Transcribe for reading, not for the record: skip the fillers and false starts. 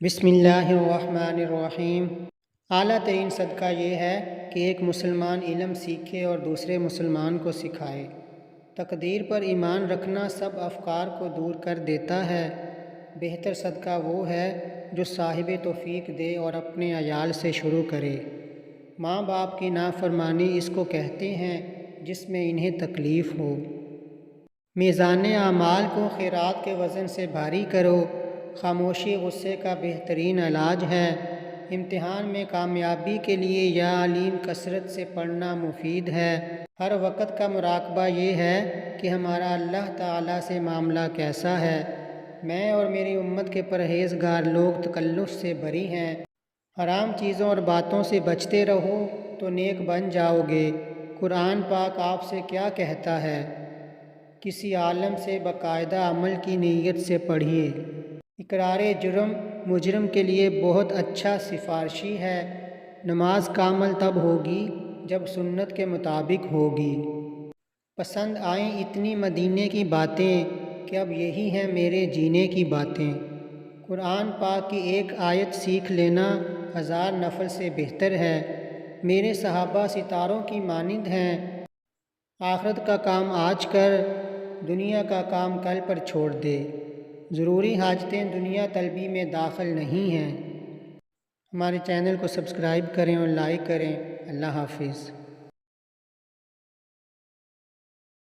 بسم اللہ الرحمن الرحیم۔ اعلیٰ ترین صدقہ یہ ہے کہ ایک مسلمان علم سیکھے اور دوسرے مسلمان کو سکھائے۔ تقدیر پر ایمان رکھنا سب افکار کو دور کر دیتا ہے۔ بہتر صدقہ وہ ہے جو صاحب توفیق دے اور اپنے عیال سے شروع کرے۔ ماں باپ کی نافرمانی اس کو کہتے ہیں جس میں انہیں تکلیف ہو۔ میزان اعمال کو خیرات کے وزن سے بھاری کرو۔ خاموشی غصے کا بہترین علاج ہے۔ امتحان میں کامیابی کے لیے یا علیم کثرت سے پڑھنا مفید ہے۔ ہر وقت کا مراقبہ یہ ہے کہ ہمارا اللہ تعالیٰ سے معاملہ کیسا ہے۔ میں اور میری امت کے پرہیزگار لوگ تکلف سے بری ہیں۔ حرام چیزوں اور باتوں سے بچتے رہو تو نیک بن جاؤ گے۔ قرآن پاک آپ سے کیا کہتا ہے؟ کسی عالم سے باقاعدہ عمل کی نیت سے پڑھیے۔ اقرار جرم مجرم کے لیے بہت اچھا سفارشی ہے۔ نماز کامل تب ہوگی جب سنت کے مطابق ہوگی۔ پسند آئیں اتنی مدینے کی باتیں کہ اب یہی ہیں میرے جینے کی باتیں۔ قرآن پاک کی ایک آیت سیکھ لینا 1000 نفل سے بہتر ہے۔ میرے صحابہ ستاروں کی مانند ہیں۔ آخرت کا کام آج کر، دنیا کا کام کل پر چھوڑ دے۔ ضروری حاجتیں دنیا طلبی میں داخل نہیں ہیں۔ ہمارے چینل کو سبسکرائب کریں اور لائک کریں۔ اللہ حافظ۔